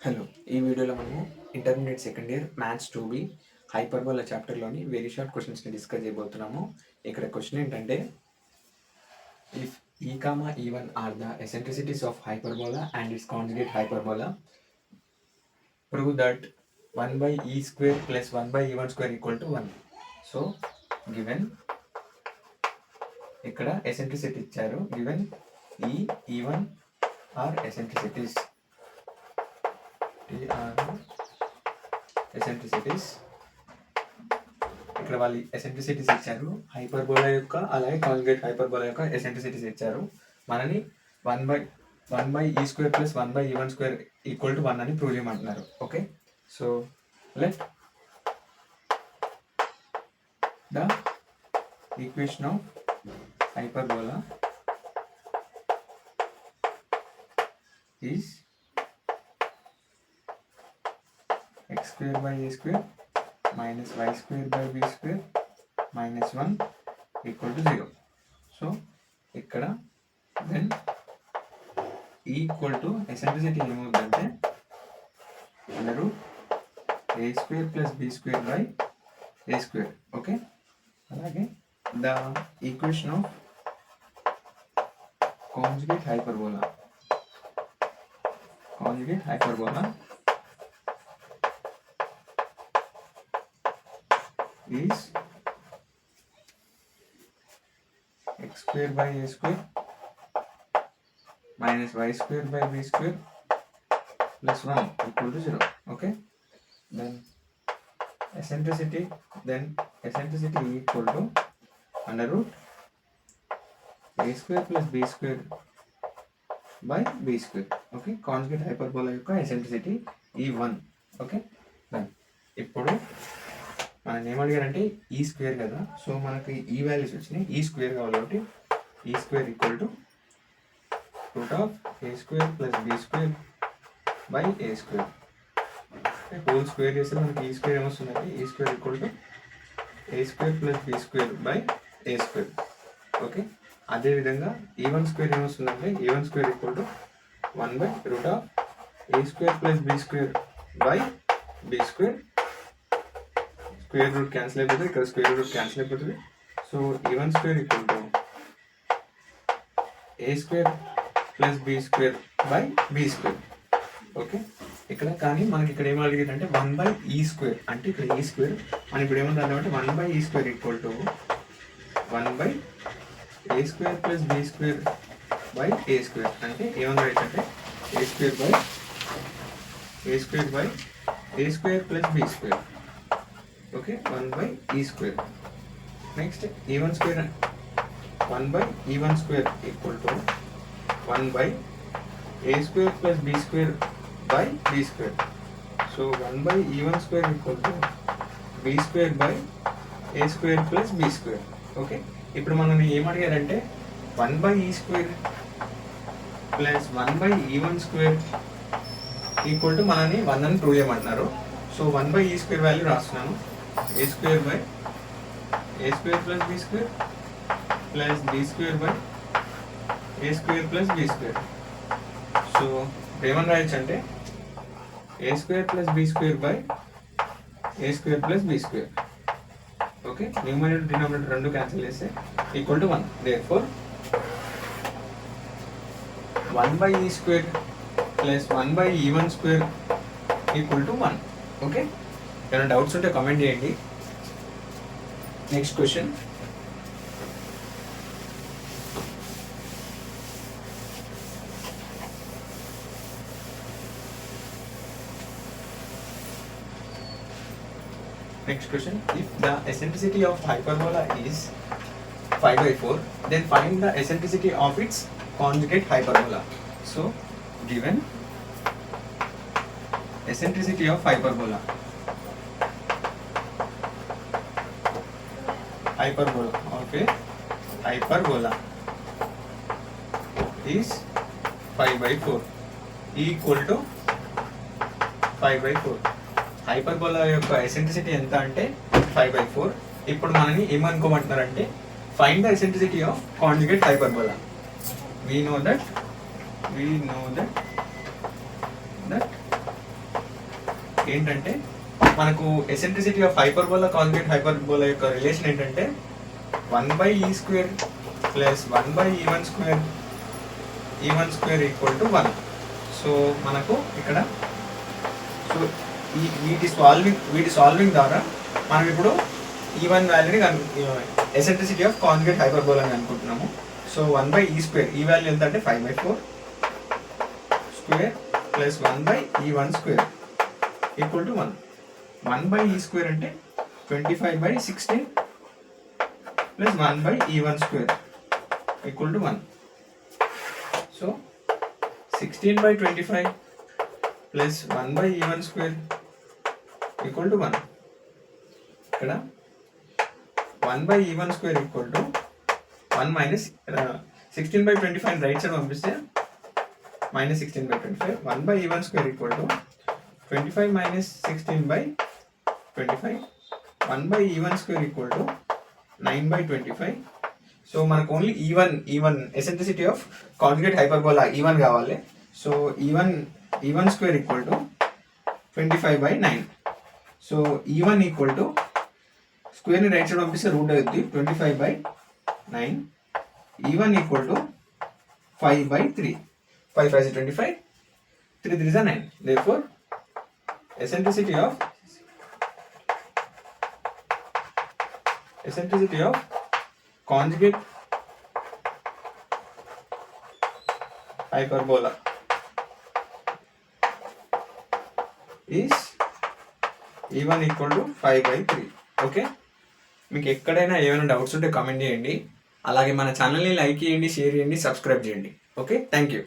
Hello, ఈ వీడియోలో మనము intermediate second year maths 2B hyperbola చాప్టర్లోని వెరీ షార్ట్ క్వశ్చన్స్ని డిస్కస్ చేయబోతున్నాము. ఇక్కడ క్వశ్చన్ ఏంటంటే, if e comma e one are the eccentricities of hyperbola and its conjugate hyperbola, prove that 1/e square plus 1/e1 square equal to 1. So given ఇక్కడ eccentricity ఇచ్చారు. Given E1 are eccentricities, eccentricities ఇక్కడ వాళ్ళు ఎసెంట్రిసిటీస్ ఇచ్చారు. Hyperbola యొక్క అలాగే conjugate hyperbola యొక్క ఎసెంట్రిసిటీస్ ఇచ్చారు. మనని 1/e square plus 1/e1 square equal to 1 అని ప్రూవ్ చేయమంటున్నారు. Okay, so let the equation of hyperbola is x square by a square minus y square by b square minus 1 equal to 0. So ఇక్కడ then e equal to eccentricity ఏమవుతుందంటే అందరూ a square plus b square by a square. Okay, అలాగే the equation of conjugate hyperbola is x square by a square minus y square by b square plus 1 equal to 0. Okay, then eccentricity equal to under root a square plus b square by b square. Okay, conjugate hyperbola యొక్క eccentricity E1. Okay, then ఇప్పుడు మనం ఏమడిగారంటే ఈ square కదా, so మనకి ఈ values వచ్చినాయి. ఈ square కావాలి కాబట్టి e square equal to root of a square plus B square by a square. Whole square చేస్తే మనకి ఈ స్క్వేర్ ఏమొస్తుందంటే e square equal to A square plus B square by a square. Okay, అదేవిధంగా E1 square ఏమొస్తుందంటే E1 square equal to 1 by root of a square plus B square by B square. Square root cancel అయిపోతుంది, ఇక్కడ square root cancel అయిపోతుంది. So E1 square equal to A square plus B square by B square. Okay, ఇక్కడ కానీ మనకి ఇక్కడ ఏం అడిగిందంటే 1/e square, అంటే ఇక్కడ ఈ స్క్వేర్ మనం ఇప్పుడు ఏమన్నా అంటే 1/e స్క్వేర్ ఈక్వల్ టు 1/ఏ square plus B square by a square. అంటే ఏమన్నా అంటే a square by a square plus B square. Okay, 1/e square. Next E1 square 1/e1 square equal to 1/ఏ square plus B square by B square. So 1/e1 square equal to b square by a square plus B square. Okay, ఇప్పుడు మనం ఏమడిగారంటే 1/e square plus 1/e1 square equal to మనని 1 అని prove చేయమంటున్నారు. So 1/e square value రాస్తున్నాను. A square by a square plus B square plus B square by a square plus B square. So ఏమని రాయొచ్చు అంటే a square plus B square by a square plus B square. Okay, numerator denominator రెండు cancel చేస్తే equal to 1. Therefore 1/e square plus 1/e1 square equal to 1. Okay, ఏమైనా doubts ఉంటే comment చేయండి. Next question, if the eccentricity of hyperbola is 5/4, then find the eccentricity of its conjugate hyperbola. So given eccentricity of hyperbola is 5/4 equal to 5/4. Hyperbola యొక్క eccentricity ఎంత అంటే 5/4. ఇప్పుడు మనని ఏమనుకోమంటున్నారంటే find the eccentricity of conjugate hyperbola. we know that ఏంటంటే మనకు eccentricity of hyperbola conjugate hyperbola యొక్క relation ఏంటంటే 1/e² plus 1/e1² e1² equal to 1. So మనకు ఇక్కడ సో వీటి సాల్వింగ్ ద్వారా మనం ఇప్పుడు E1 వాల్యూని ఎసెంట్రిసిటీ ఆఫ్ కాంజుగేట్ హైపర్బోలా అని అనుకుంటున్నాము. సో 1/e², ఈ వాల్యూ ఎంత అంటే 5/4² plus 1/e1² equal to 1. 1/e² అంటే 25/16 plus 1/e1² equal to 1. So 16/25 plus 1/e1² equal to 1. ఇక్కడ 1/e1² equal to 1 minus 16/25 right side పంపిస్తే minus 16/25. 1/e1² equal to 25 minus 16/25. 1/e1² equal to 9/25. So మనకు only E1 eccentricity of conjugate hyperbola E1 కావాలి. So E1² equal to 25/9. So E1 equal to స్క్వేర్ని right side పంపిస్తే root అవుతుంది 25/9. E1 equal to 5/3. 5 5 is 25, 3 3 is 9. Therefore, eccentricity of conjugate hyperbola is E1 equal to 5/3. Okay, మీకు ఎక్కడైనా ఏమైనా doubts ఉంటే comment చేయండి. అలాగే మన ఛానల్ని లైక్ చేయండి, షేర్ చేయండి, సబ్స్క్రైబ్ చేయండి. Okay, thank you.